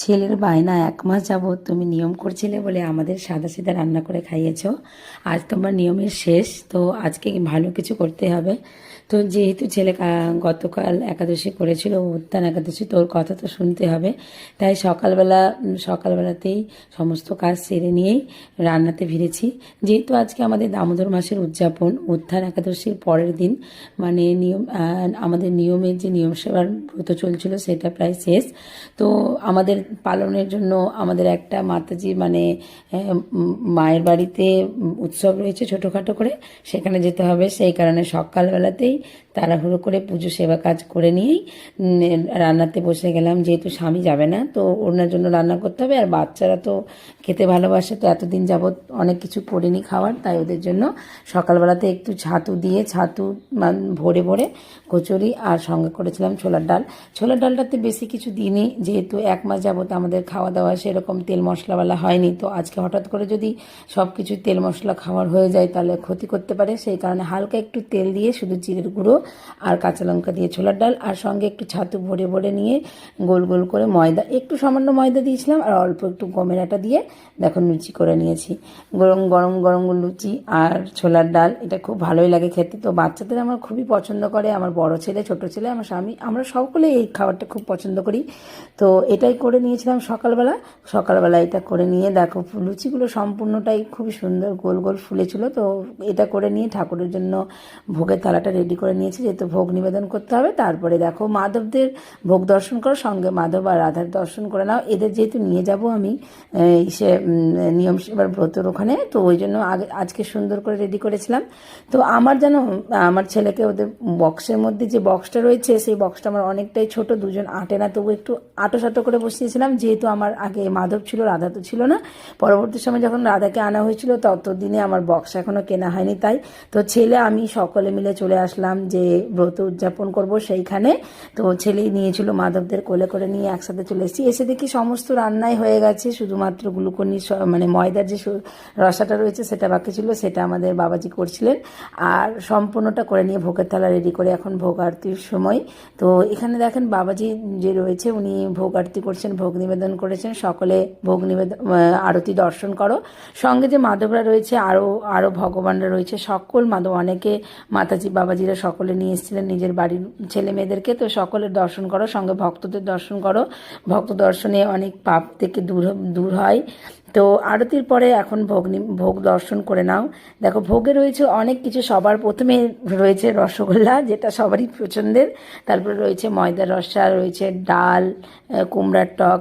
ছেলের বায়না ১ মাস যাবৎ তুমি নিয়ম করছিলে বলে আমাদের সাদাসিধা রান্না করে খাইয়েছো। আজ তোমার নিয়মের শেষ, তো আজকে ভালো কিছু করতে হবে। তো যেহেতু ছেলে গতকাল একাদশী করেছিল, উত্থান একাদশী, তোর কথা তো শুনতে হবে। তাই সকালবেলাতেই সমস্ত কাজ সেরে নিয়েই রান্নাতে ভিড়েছি। যেহেতু আজকে আমাদের দামোদর মাসের উদযাপন, উত্থান একাদশীর পরের দিন, মানে আমাদের নিয়মের যে নিয়ম সেবার ব্রত চলছিল সেটা প্রায় শেষ। তো আমাদের পালনের জন্য আমাদের একটা মাতাজি, মানে মায়ের বাড়িতে উৎসব রয়েছে ছোটোখাটো করে, সেখানে যেতে হবে। সেই কারণে সকালবেলাতেই তাড়াহুড়ো করে পুজো সেবা কাজ করে নিয়েই রান্নাতে বসে গেলাম। যেহেতু স্বামী যাবে না, তো ওনার জন্য রান্না করতে হবে। আর বাচ্চারা তো খেতে ভালোবাসে, তো এতদিন যাবৎ অনেক কিছু করিনি খাওয়ার, তাই ওদের জন্য সকালবেলাতে একটু ছাতু ভরে ভরে কচুরি, আর সঙ্গে করেছিলাম ছোলার ডাল। ছোলার ডালটাতে বেশি কিছু দিইনি, যেহেতু ১ মাস যাবত আমাদের খাওয়া দাওয়া সেরকম তেল মশলাওয়ালা হয়নি। তো আজকে হঠাৎ করে যদি সব কিছু তেল মশলা খাওয়ার হয়ে যায় তাহলে ক্ষতি করতে পারে। সেই কারণে হালকা একটু তেল দিয়ে শুধু জিরের গুঁড়ো আর কাঁচা লঙ্কা দিয়ে ছোলার ডাল, আর সঙ্গে একটু ছাতু ভরে ভরে নিয়ে গোল গোল করে ময়দা, একটু সামান্য ময়দা দিয়েছিলাম, আর অল্প একটু গমের আটা দিয়ে দেখো লুচি করে নিয়েছি। গরম গরম গরম লুচি আর ছোলার ডাল, এটা খুব ভালোই লাগে খেতে। তো বাচ্চাদের আমার খুবই পছন্দ করে, আমার বড় ছেলে, ছোট ছেলে, আমার স্বামী, আমরা সকলে এই খাবারটা খুব পছন্দ করি। তো এটাই করে নিয়েছিলাম সকালবেলা এটা করে নিয়ে দেখো লুচিগুলো সম্পূর্ণটাই খুবই সুন্দর গোল গোল ফুলেছিল। তো এটা করে নিয়ে ঠাকুরের জন্য ভোগের থালাটা রেডি করে নিয়েছি, যেহেতু ভোগ নিবেদন করতে হবে। তারপরে দেখো মাধবদের ভোগ দর্শন করো, সঙ্গে মাধব আর রাধার দর্শন করে নাও। এদের যেহেতু নিয়ে যাব আমি নিয়ম সেবার ব্রতর ওখানে, তো ওই জন্য আজকে সুন্দর করে রেডি করেছিলাম। তো আমার ছেলেকে ওদের বক্সের মধ্যে যে বক্সটা রয়েছে সেই বক্সটা আমার অনেকটাই ছোট, দুজন আটে না, তবু একটু আটো করে বসিয়েছিলাম। যেহেতু আমার আগে মাধব ছিল, রাধা তো ছিল না। পরবর্তী সময় যখন রাধাকে আনা হয়েছিল ততদিনে আমার বক্স এখনও কেনা হয়নি। তাই তো ছেলে আমি সকলে মিলে চলে আসলাম যে ব্রত উদযাপন করব সেইখানে। তো ছেলেই নিয়েছিল মাধবদের কোলে করে নিয়ে একসাথে চলে এসেছি। এসে দেখি সমস্ত রান্নাই হয়ে গেছে, শুধুমাত্র গ্লুকনি মানে ময়দার যে রসাটা রয়েছে সেটা বাকি ছিল, সেটা আমাদের বাবাজি করছিলেন। আর সম্পূর্ণটা করে নিয়ে ভোগের থালা রেডি করে এখন ভোগ আরতির সময়। তো এখানে দেখেন বাবাজি যে রয়েছে উনি ভোগ আরতি করছেন, ভোগ নিবেদন করেছেন। সকলে ভোগ নিবেদন আরতি দর্শন করো। সঙ্গে যে মাধবরা রয়েছে, আরও ভগবানরা রয়েছে, সকল মাধব, অনেকে মাতাজি বাবাজিরা সকলে নিয়ে এসেছিলেন নিজের বাড়ির ছেলে মেয়েদেরকে। তো সকলের দর্শন করো, সঙ্গে ভক্তদের দর্শন করো। ভক্ত দর্শনে অনেক পাপ থেকে দূর হয়। তো আরতির পরে এখন ভোগ দর্শন করে নাও। দেখো ভোগে রয়েছে অনেক কিছু। সবার প্রথমে রয়েছে রসগোল্লা, যেটা সবারই পছন্দের। তারপরে রয়েছে ময়দার রসা, রয়েছে ডাল, কুমড়ার টক,